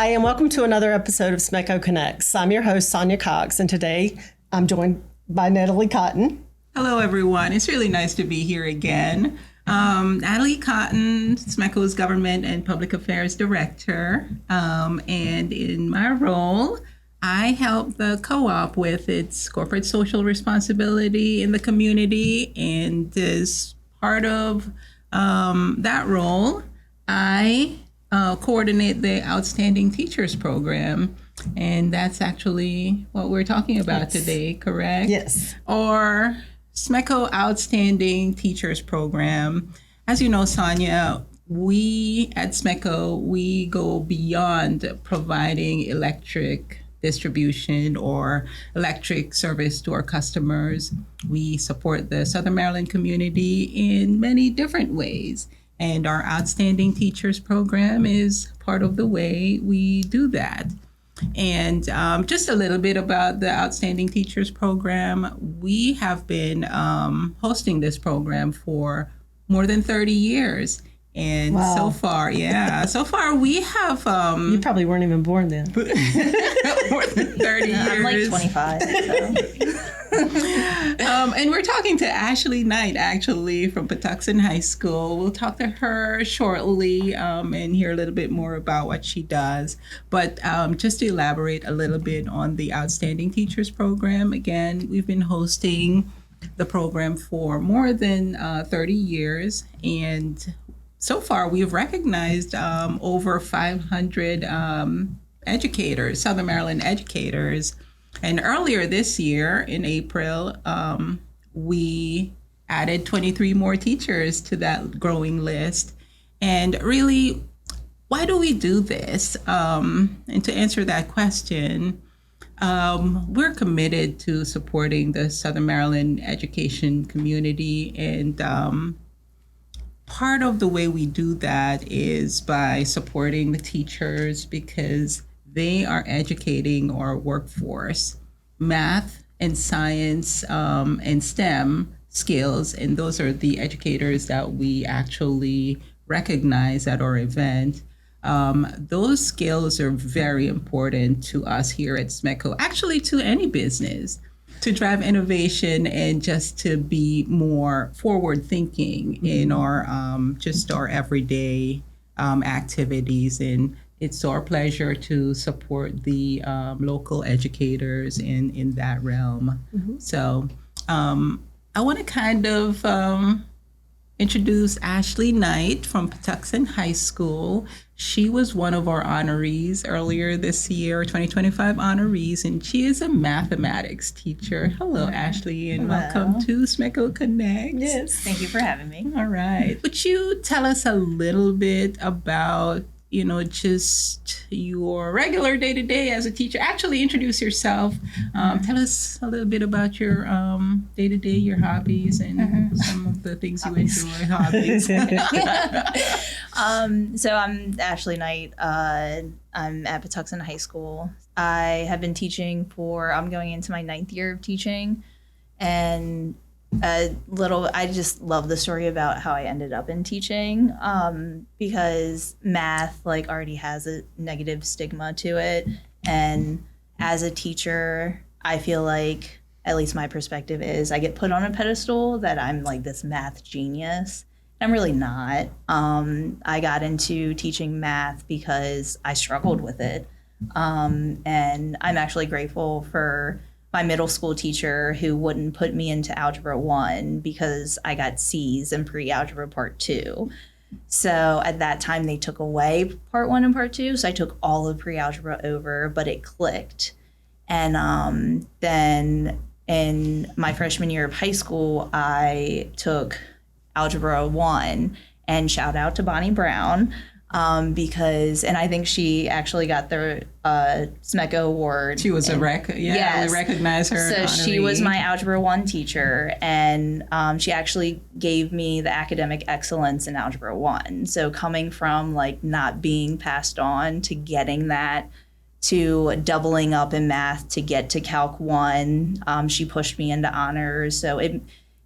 Hi, and welcome to another episode of SMECO Connects. I'm your host, Sonja Cox, and today I'm joined by Natalie Cotton. Hello, everyone. It's really nice to be here again. Natalie Cotton, SMECO's Government and Public Affairs Director. And in my role, I help the co-op with its corporate social responsibility in the community. And as part of that role, I coordinate the Outstanding Teachers program. And that's actually what we're talking about today, correct? Yes. Or SMECO Outstanding Teachers program. As you know, Sonja, we at SMECO, we go beyond providing electric distribution or electric service to our customers. We support the Southern Maryland community in many different ways. And our Outstanding Teachers program is part of the way we do that. And just a little bit about the Outstanding Teachers program. We have been hosting this program for more than 30 years. And wow. so far we have... you probably weren't even born then. More than 30 years. I'm like 25. So. And we're talking to Ashley Knight, actually, from Patuxent High School. We'll talk to her shortly and hear a little bit more about what she does. But just to elaborate a little bit on the Outstanding Teachers program, again, we've been hosting the program for more than 30 years. And so far, we've recognized over 500 educators, Southern Maryland educators. And earlier this year, in April, we added 23 more teachers to that growing list. And really, why do we do this? And to answer that question, we're committed to supporting the Southern Maryland education community. And part of the way we do that is by supporting the teachers because they are educating our workforce, math and science and STEM skills. And those are the educators that we actually recognize at our event. Those skills are very important to us here at SMECO, actually to any business, to drive innovation and just to be more forward thinking in our just our everyday activities. And it's our pleasure to support the local educators in that realm. Mm-hmm. So I want to kind of introduce Ashley Knight from Patuxent High School. She was one of our honorees earlier this year, 2025 honorees, and she is a mathematics teacher. Hello, Ashley, and welcome to SMECO Connects. Yes. Thank you for having me. All right. Would you tell us a little bit about just your regular day-to-day as a teacher? Actually, introduce yourself. Tell us a little bit about your day-to-day, your hobbies, and some of the things you enjoy. Hobbies. So I'm Ashley Knight. I'm at Patuxent High School. I have been teaching I'm going into my 9th year of teaching. And I just love the story about how I ended up in teaching because math already has a negative stigma to it. And as a teacher, I feel like, at least my perspective is, I get put on a pedestal that I'm like this math genius. I'm really not. I got into teaching math because I struggled with it. And I'm actually grateful for my middle school teacher who wouldn't put me into Algebra 1 because I got C's in pre-algebra part 2. So at that time, they took away part 1 and part 2. So I took all of pre-algebra over, but it clicked. And then in my freshman year of high school, I took Algebra 1, and shout out to Bonnie Brown. Because I think she actually got the SMECO award. She was a yes. We recognize her. So she was my Algebra 1 teacher, and she actually gave me the academic excellence in Algebra 1. So coming from not being passed on to getting that, to doubling up in math to get to Calc 1, she pushed me into honors. So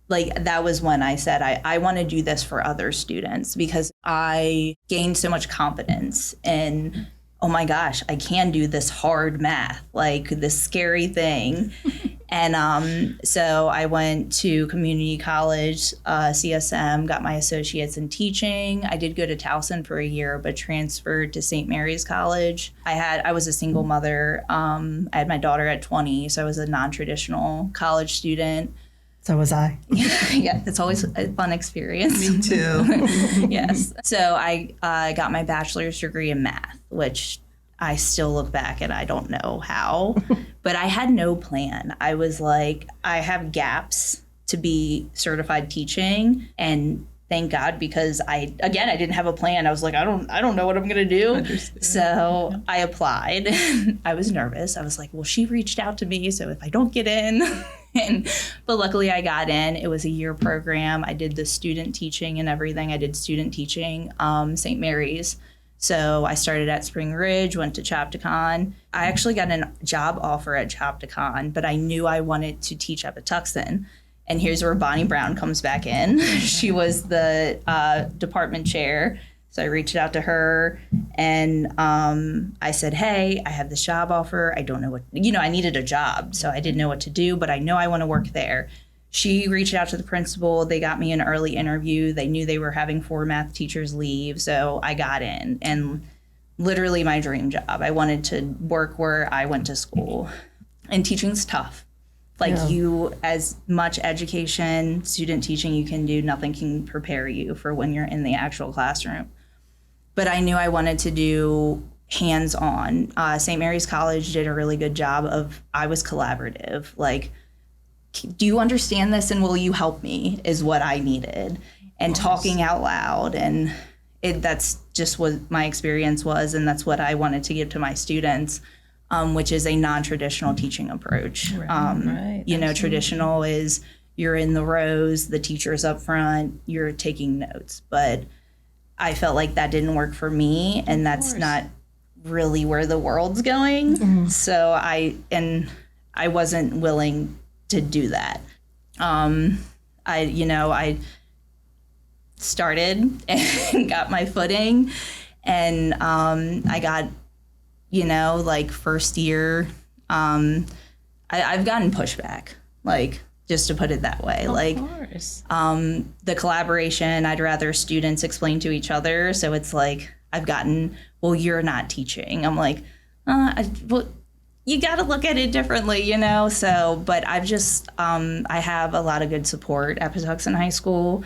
that was when I said, I want to do this for other students because I gained so much confidence in oh my gosh, I can do this hard math, like this scary thing. And so I went to community college, CSM, got my associates in teaching. I did go to Towson for a year, but transferred to St. Mary's College. I was a single mother. I had my daughter at 20, so I was a non-traditional college student. So was I. Yeah, it's always a fun experience. Me too. Yes. So I got my bachelor's degree in math, which I still look back and I don't know how, but I had no plan. I was like, I have gaps to be certified teaching, and thank God, because I didn't have a plan. I was like, I don't know what I'm going to do. Understood. So I applied. I was nervous. I was like, well, she reached out to me, so if I don't get in, but luckily I got in. It was a year program. I did the student teaching and everything. I did student teaching, St. Mary's. So I started at Spring Ridge, went to Chaptacon. I actually got a job offer at Chaptacon, but I knew I wanted to teach at Patuxent. And here's where Bonnie Brown comes back in. She was the department chair. So I reached out to her and I said, hey, I have this job offer. I don't know what, I needed a job. So I didn't know what to do, but I know I want to work there. She reached out to the principal. They got me an early interview. They knew they were having 4 math teachers leave. So I got in, and literally my dream job. I wanted to work where I went to school, and teaching's tough. As much education, student teaching you can do, nothing can prepare you for when you're in the actual classroom. But I knew I wanted to do hands-on. St. Mary's College did a really good job I was collaborative. Like, do you understand this and will you help me is what I needed. And talking out loud. And that's just what my experience was. And that's what I wanted to give to my students, which is a non-traditional teaching approach. Right. Traditional is you're in the rows, the teacher's up front, you're taking notes. But I felt like that didn't work for me. And that's not really where the world's going. Mm-hmm. So I wasn't willing to do that. I started and got my footing, and I got, first year, I've gotten pushback, just to put it that way. Of course. The collaboration, I'd rather students explain to each other. So it's like, I've gotten, well, you're not teaching. I'm like, you got to look at it differently, So, but I've just, I have a lot of good support at Patuxent High School.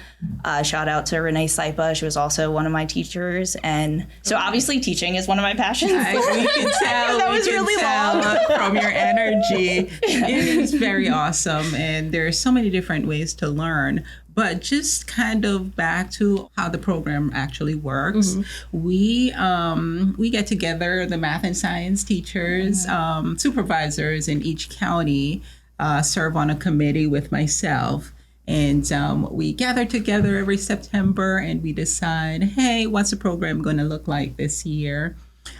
Shout out to Renee Saipa. She was also one of my teachers. And so obviously teaching is one of my passions. We can tell. That was really long. From your energy. It is very awesome. And there are so many different ways to learn. But just kind of back to how the program actually works. Mm-hmm. We get together, the math and science teachers, supervisors in each county serve on a committee with myself. And we gather together every September and we decide, hey, what's the program going to look like this year?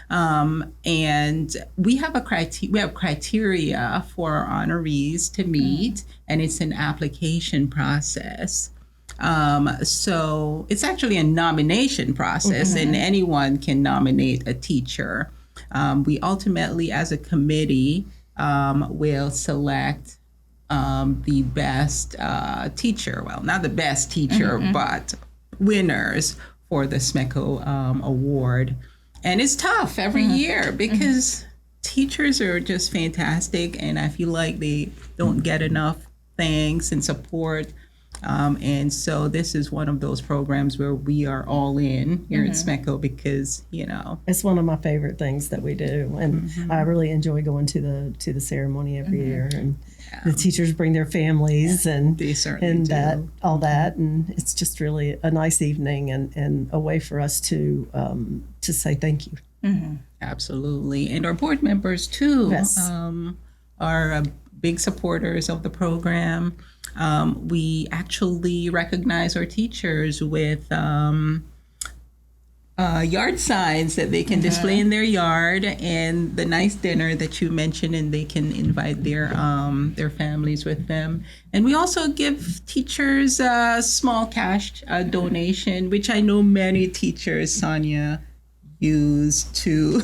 And we have criteria for our honorees to meet, and it's an application process. So it's actually a nomination process, and anyone can nominate a teacher. We ultimately, as a committee, will select the best teacher. Well, not the best teacher, but winners for the SMECO award. And it's tough every year because teachers are just fantastic, and I feel like they don't get enough thanks and support. And so this is one of those programs where we are all in here at SMECO because, it's one of my favorite things that we do. And I really enjoy going to the ceremony every year. And the teachers bring their families and they certainly do. all that. And it's just really a nice evening and a way for us to say thank you. Mm-hmm. Absolutely. And our board members too are big supporters of the program. We actually recognize our teachers with yard signs that they can display in their yard, and the nice dinner that you mentioned, and they can invite their families with them. And we also give teachers a small cash donation, which I know many teachers, Sonja, use to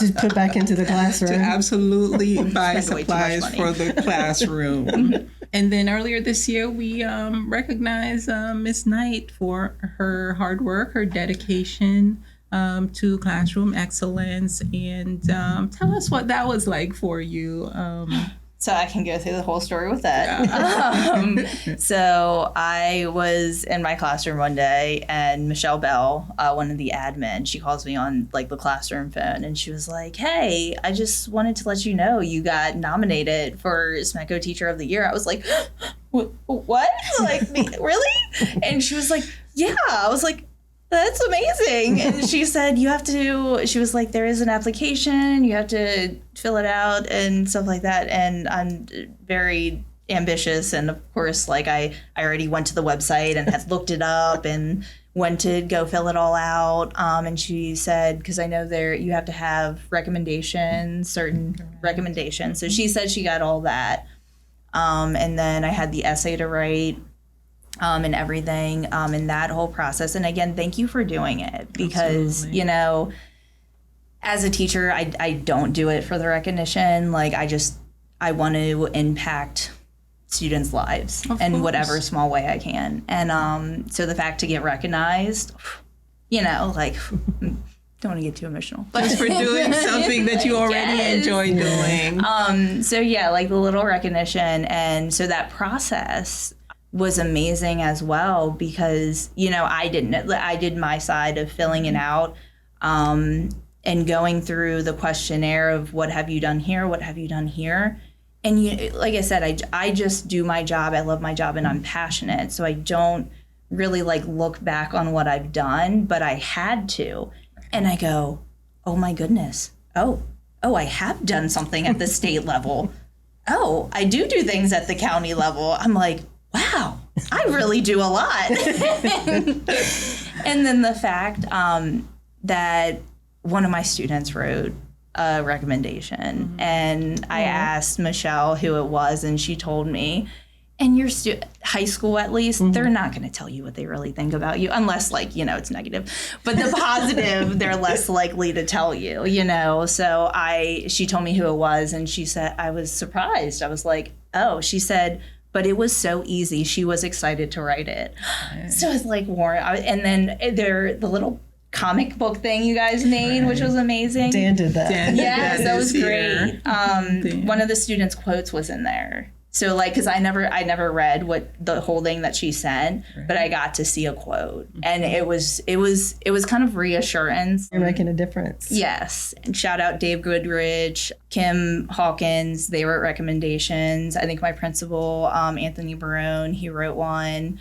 to put back into the classroom. To absolutely buy Spend way too much supplies money. for the classroom. And then earlier this year, we recognized Miss Knight for her hard work, her dedication to classroom excellence. And tell us what that was like for you. So I can go through the whole story with that. So I was in my classroom one day, and Michelle Bell, one of the admin, she calls me on like the classroom phone, and she was like, "Hey, I just wanted to let you know you got nominated for SMECO Teacher of the Year." I was like, "What? Like, really?" And she was like, "Yeah." I was like, "That's amazing." And she said, she was like, "There is an application, you have to fill it out and stuff like that." And I'm very ambitious. And of course, like I already went to the website and had looked it up and went to go fill it all out. And she said, because I know you have to have recommendations, certain recommendations. So she said she got all that. And then I had the essay to write. And everything, in that whole process. And again, thank you for doing it, because, Absolutely. As a teacher, I don't do it for the recognition. Like, I want to impact students' lives in whatever small way I can. And so the fact to get recognized, like, don't want to get too emotional. But Just for doing something that you already Yes. enjoy doing. So yeah, like the little recognition. And so that process was amazing as well, because I did my side of filling it out, and going through the questionnaire of what have you done here, what have you done here. And like I said, I just do my job. I love my job and I'm passionate, so I don't really like look back on what I've done, but I had to. And I go, oh my goodness, oh I have done something at the state level. Oh, I do things at the county level. I'm like, wow, I really do a lot. And then the fact that one of my students wrote a recommendation, and I asked Michelle who it was, and she told me. And your high school, at least, they're not going to tell you what they really think about you, unless, like, it's negative. But the positive, they're less likely to tell you, So she told me who it was, and she said, I was surprised. I was like, oh, she said, but it was so easy. She was excited to write it. So it's like, Warren. And then the little comic book thing you guys made, which was amazing. Dan did that. Yes, that was year. great. One of the students' quotes was in there. So like, because I never read what the whole thing that she sent, but I got to see a quote, and it was kind of reassurance. You're making a difference. Yes. And shout out Dave Goodrich, Kim Hawkins. They wrote recommendations. I think my principal, Anthony Barone, he wrote one.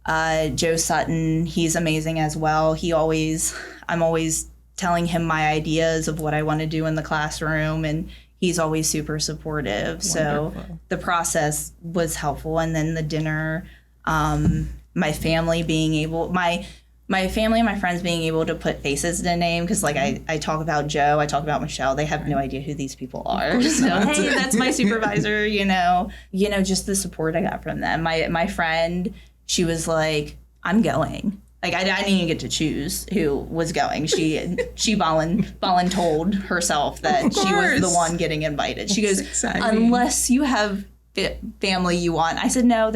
Joe Sutton, he's amazing as well. I'm always telling him my ideas of what I want to do in the classroom, and he's always super supportive. Wonderful. So the process was helpful. And then the dinner, my family being able, my family and my friends being able to put faces to the name, because like I talk about Joe, I talk about Michelle, they have no idea who these people are. So hey, that's my supervisor, just the support I got from them. My friend, she was like, I'm going. Like, I didn't even get to choose who was going. She voluntold herself that she was the one getting invited. She goes, exciting. Unless you have family you want. I said, no,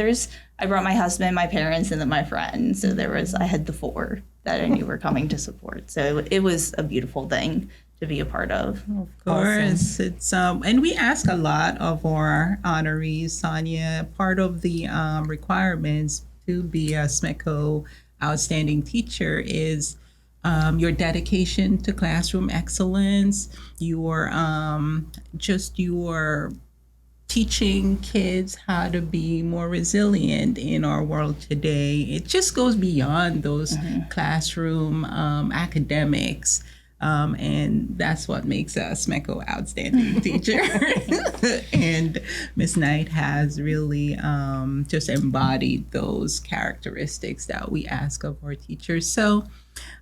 I brought my husband, my parents, and then my friend. So I had the 4 that I knew were coming to support. So it was a beautiful thing to be a part of. Of course. Awesome. It's and we ask a lot of our honorees, Sonja. Part of the requirements to be a SMECO Outstanding Teacher is your dedication to classroom excellence, your teaching kids how to be more resilient in our world today. It just goes beyond those classroom academics. And that's what makes a SMECO Outstanding Teacher. And Ms. Knight has really just embodied those characteristics that we ask of our teachers. So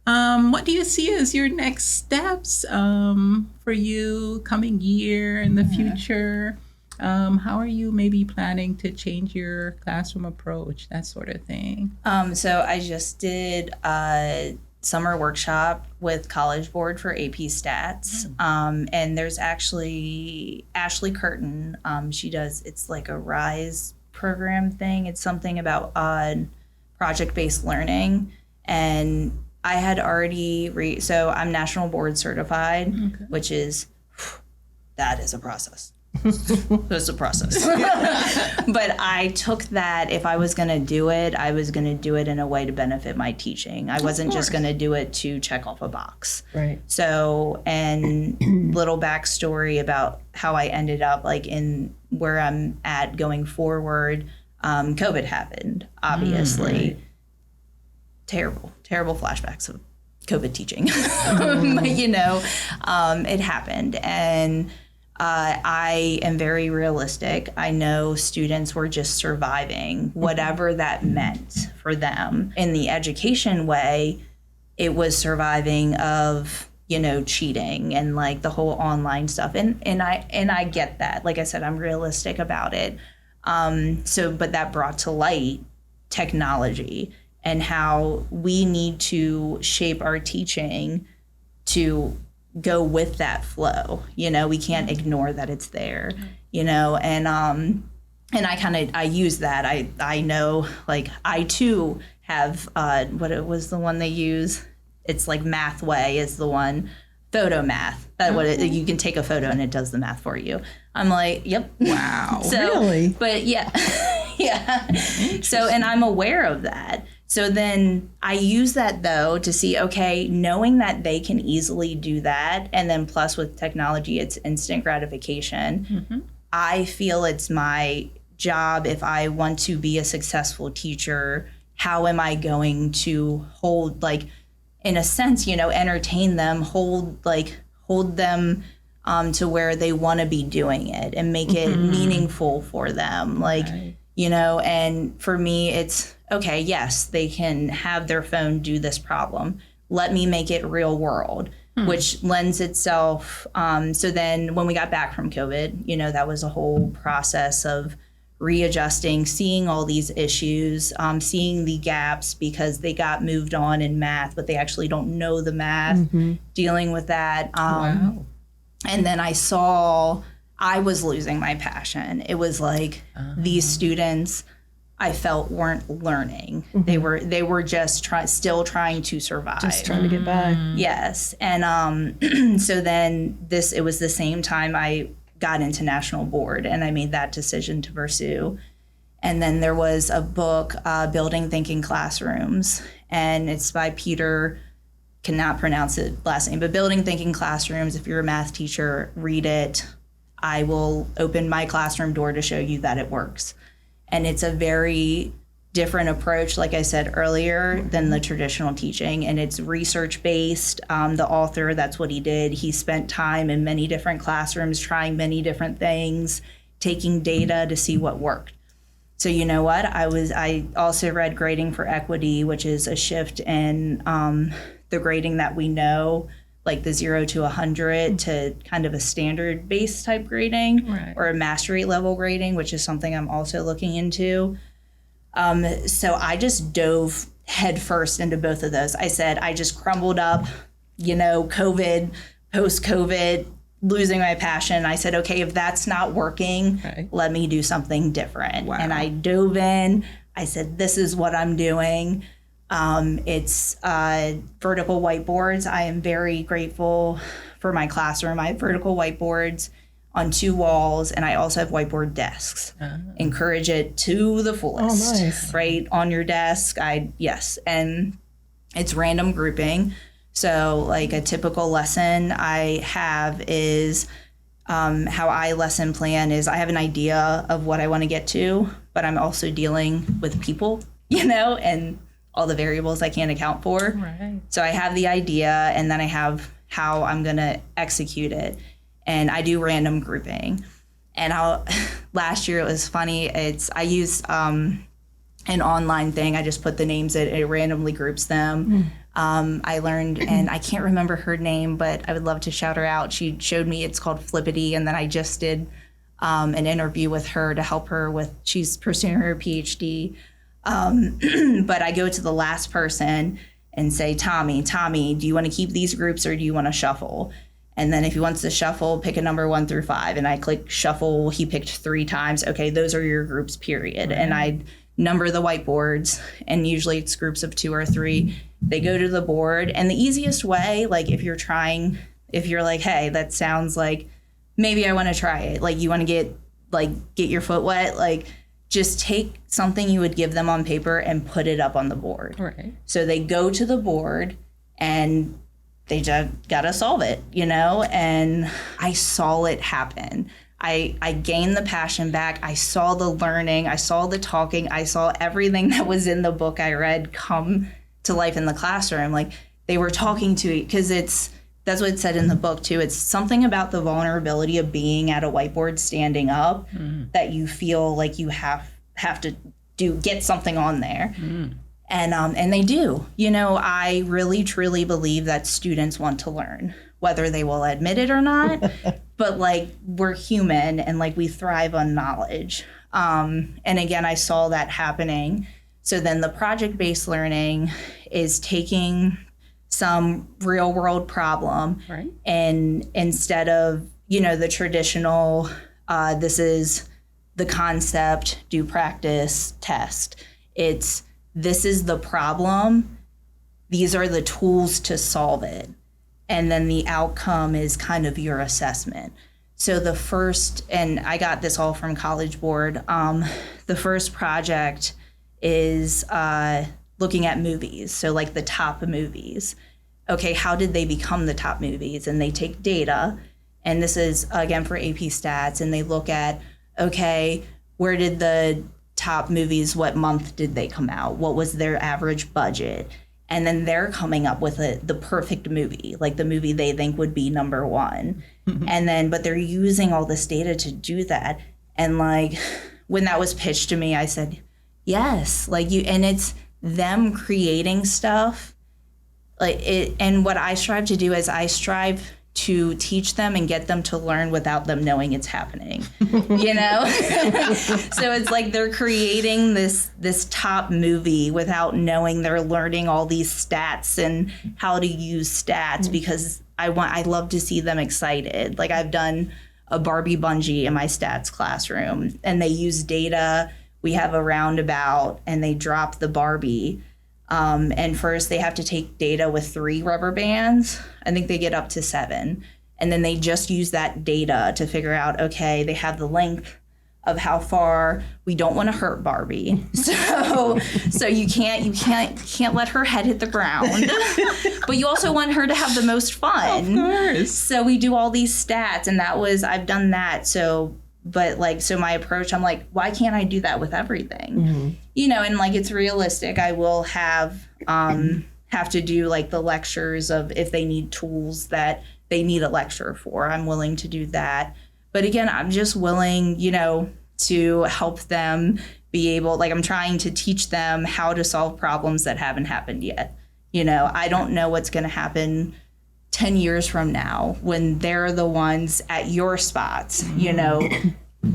what do you see as your next steps for you coming year in the future? How are you maybe planning to change your classroom approach, that sort of thing? So I just did summer workshop with College Board for AP Stats. And there's actually Ashley Curtin. It's like a RISE program thing. It's something about project-based learning. And I had already, so I'm National Board certified, which is, that is a process. It's a process. But I took that, if I was going to do it, I was going to do it in a way to benefit my teaching. I wasn't just going to do it to check off a box. Right. So, and little backstory about how I ended up like in where I'm at going forward. COVID happened, obviously. Right. Terrible flashbacks of COVID teaching. But, it happened. And I am very realistic. I know students were just surviving, whatever that meant for them. In the education way, it was surviving of, cheating and like the whole online stuff. And I get that. Like I said, I'm realistic about it. But that brought to light technology and how we need to shape our teaching to go with that flow. We can't ignore that it's there, and I use that. I know, like, I too have, what it was the one they use. It's like Mathway is the one, photo math. You can take a photo and it does the math for you. I'm like, yep. Wow. So, really? But yeah. Yeah. So, and I'm aware of that. So then I use that, though, to see, okay, knowing that they can easily do that, and then plus with technology, it's instant gratification. I feel it's my job, if I want to be a successful teacher, how am I going to hold, like, in a sense, entertain them, hold them to where they want to be doing it and make it meaningful for them. Like, Right. And for me, it's, okay, yes, they can have their phone do this problem. Let me make it real world, which lends itself. So then when we got back from COVID, that was a whole process of readjusting, seeing all these issues, seeing the gaps because they got moved on in math, but they actually don't know the math, dealing with that. Wow. And then I saw I was losing my passion. It was like these students I felt weren't learning. They were just still trying to survive. Just trying to get by. Yes. And so then it was the same time I got into National Board and I made that decision to pursue. And then there was a book, Building Thinking Classrooms, and it's by Peter, cannot pronounce it last name, but Building Thinking Classrooms. If you're a math teacher, read it. I will open my classroom door to show you that it works. And it's a very different approach, like I said earlier, than the traditional teaching. And it's research-based. The author, that's what he did. He spent time in many different classrooms, trying many different things, taking data to see what worked. So you know what? I also read Grading for Equity, which is a shift in the grading that we know, like the 0 to 100 to kind of a standard-based type grading, Right. or a mastery level grading, which is something I'm also looking into. So I just dove headfirst into both of those. I said, I just crumbled up, COVID, post-COVID, losing my passion. I said, okay, if that's not working, Right. let me do something different. Wow. And I dove in. I said, this is what I'm doing. It's vertical whiteboards. I am very grateful for my classroom. I have vertical whiteboards on 2 walls, and I also have whiteboard desks. Encourage it to the fullest. Oh, nice. Right on your desk. Yes, and it's random grouping. So like a typical lesson I have is how I lesson plan is I have an idea of what I want to get to, but I'm also dealing with people, and all the variables I can't account for. Right. So I have the idea, and then I have how I'm going to execute it. And I do random grouping. And last year it was funny. I use an online thing. I just put the names in, it randomly groups them. I learned, and I can't remember her name, but I would love to shout her out. She showed me, it's called Flippity. And then I just did an interview with her to help her she's pursuing her PhD. But I go to the last person and say, Tommy, do you want to keep these groups or do you want to shuffle? And then if he wants to shuffle, pick a number 1 through 5. And I click shuffle. He picked 3 times. Okay, those are your groups, period. Right. And I number the whiteboards. And usually it's groups of 2 or 3. They go to the board. And the easiest way, like if you're like, hey, that sounds like maybe I want to try it. Like you want to get your foot wet. Like just take something you would give them on paper and put it up on the board. Right. So they go to the board and they just got to solve it, and I saw it happen. I gained the passion back. I saw the learning. I saw the talking. I saw everything that was in the book I read come to life in the classroom. Like they were talking to it because that's what it said in the book too. It's something about the vulnerability of being at a whiteboard standing up that you feel like you have to get something on there. And they do. I really, truly believe that students want to learn, whether they will admit it or not. But, we're human and, we thrive on knowledge. And, again, I saw that happening. So then the project-based learning is taking some real-world problem. Right. And instead of, the traditional, this is the concept, do practice, test. This is the problem. These are the tools to solve it. And then the outcome is kind of your assessment. So the first, and I got this all from College Board, the first project is looking at movies. So the top movies. Okay, how did they become the top movies? And they take data, and this is, again, for AP Stats, and they look at, okay, where did the top movies, what month did they come out? What was their average budget? And then they're coming up with the perfect movie, the movie they think would be number 1. And then, but they're using all this data to do that. And when that was pitched to me, I said, yes, and it's them creating stuff. And what I strive to do is I strive to teach them and get them to learn without them knowing it's happening, So it's they're creating this top movie without knowing they're learning all these stats and how to use stats because I love to see them excited. I've done a Barbie bungee in my stats classroom and they use data. We have a roundabout and they drop the Barbie. And first they have to take data with 3 rubber bands. I think they get up to 7. And then they just use that data to figure out, okay, they have the length of how far. We don't want to hurt Barbie. So you can't let her head hit the ground. But you also want her to have the most fun. Of course. So we do all these stats and I've done that. So my approach, I'm why can't I do that with everything? And it's realistic. I will have to do the lectures of if they need tools that they need a lecture for, I'm willing to do that. But again, I'm just willing, to help them be able, I'm trying to teach them how to solve problems that haven't happened yet. I don't know what's going to happen 10 years from now when they're the ones at your spots,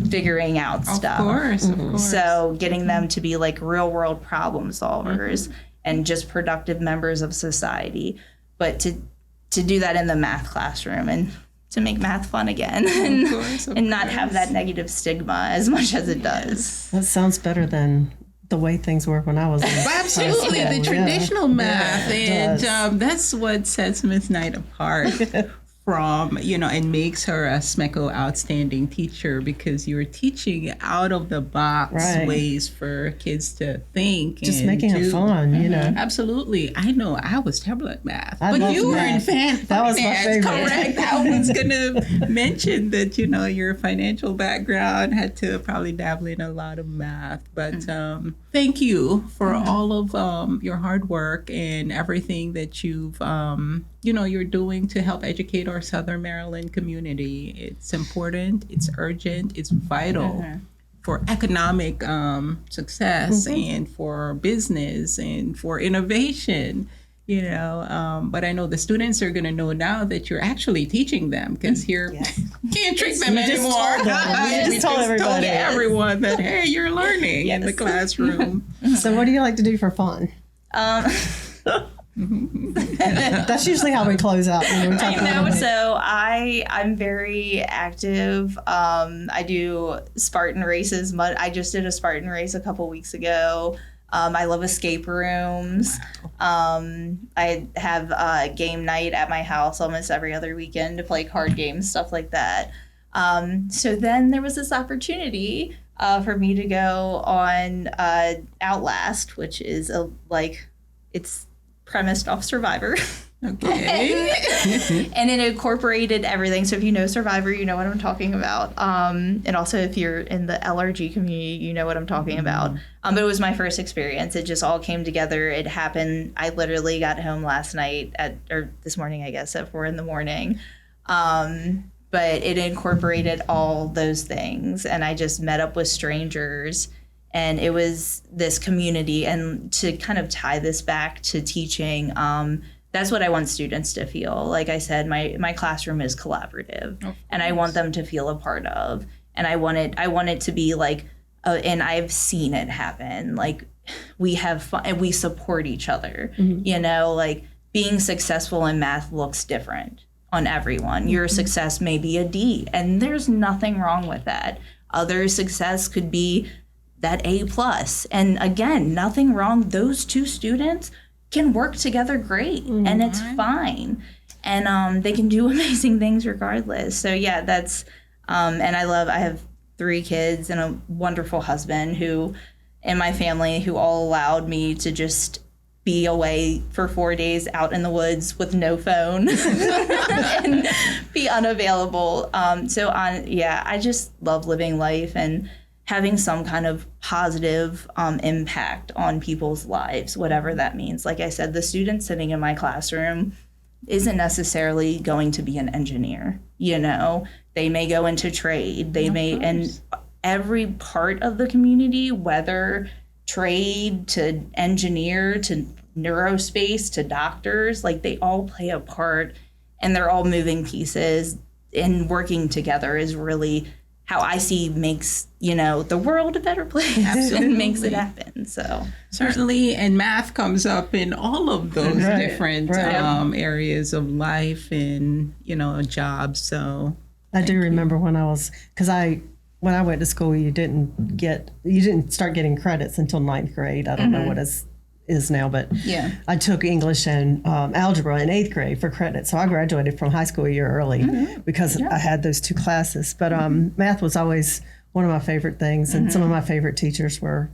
figuring out stuff. Of course. So getting them to be real world problem solvers and just productive members of society. But to do that in the math classroom and to make math fun again and not have that negative stigma as much as it does. That sounds better than the way things were when I was in absolutely the traditional math, and that's what sets Miss Knight apart from and makes her a SMECO Outstanding Teacher, because you're teaching out of the box ways for kids to think, just making it fun. Absolutely. I know I was terrible at math, but you were in finance. That was my favorite. Correct. I was gonna mention that your financial background had to probably dabble in a lot of math, but thank you for all of your hard work and everything that you've you're doing to help educate our Southern Maryland community. It's important, it's urgent, it's vital for economic success and for business and for innovation, but I know the students are going to know now that you're actually teaching them, because here can't trick them anymore. You just told everybody. Everyone that, hey, you're learning in the classroom. So what do you like to do for fun? That's usually how we close out. When we talk about it. So I'm very active. I do Spartan races. I just did a Spartan race a couple weeks ago. I love escape rooms. I have game night at my house almost every other weekend to play card games, stuff like that. So then there was this opportunity for me to go on Outlast, which is it's premised off Survivor. Okay. And it incorporated everything. So if you know Survivor, you know what I'm talking about. And also if you're in the LRG community, you know what I'm talking about. But it was my first experience. It just all came together. It happened. I literally got home last night or this morning, I guess, at 4 a.m. But it incorporated all those things. And I just met up with strangers. And it was this community. And to kind of tie this back to teaching, that's what I want students to feel. Like I said, my classroom is collaborative, and I want them to feel a part of. And I want it to be like, and I've seen it happen. Like we have fun and we support each other. You know, like being successful in math looks different on everyone. Your success may be a D, and there's nothing wrong with that. Other success could be that A+. And again, nothing wrong. Those two students can work together great, and it's fine. And they can do amazing things regardless. So yeah, that's, and I have 3 kids and a wonderful husband in my family who all allowed me to just be away for 4 days out in the woods with no phone and be unavailable. I just love living life and having some kind of positive impact on people's lives, whatever that means. Like I said, the student sitting in my classroom isn't necessarily going to be an engineer. You know, they may go into trade. And every part of the community, whether trade to engineer to neurospace to doctors, like they all play a part, and they're all moving pieces, and working together is really how I see makes, the world a better place. Absolutely. And makes it happen. So certainly, and math comes up in all of those different areas of life and, jobs. So I do remember when when I went to school, you didn't start getting credits until 9th grade. I don't know what is now, but I took English and algebra in 8th grade for credit. So I graduated from high school a year early because I had those 2 classes. But math was always one of my favorite things, and some of my favorite teachers were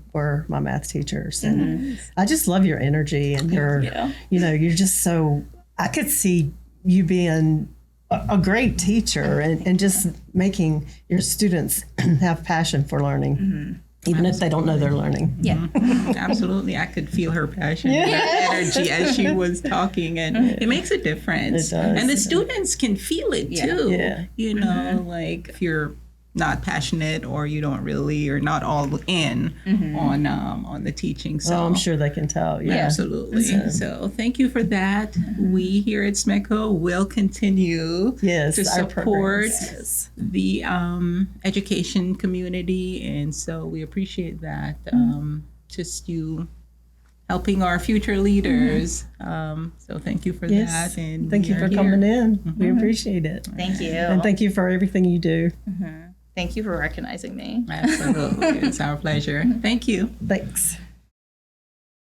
my math teachers. And I just love your energy and you're just so, I could see you being a great teacher and just making your students have passion for learning. Even if they don't know they're learning. Yeah. Absolutely. I could feel her passion and that energy as she was talking, and it makes a difference. It does. And the students can feel it too. Yeah. Like if you're not passionate or you don't really, or not all in on the teaching. So I'm sure they can tell. Yeah. Absolutely. So thank you for that. We here at SMECO will continue to support the education community. And so we appreciate that. Just you helping our future leaders. So thank you for that. And thank you for coming in. We appreciate it. Thank you. And thank you for everything you do. Thank you for recognizing me. Absolutely. It's our pleasure. Thank you. Thanks.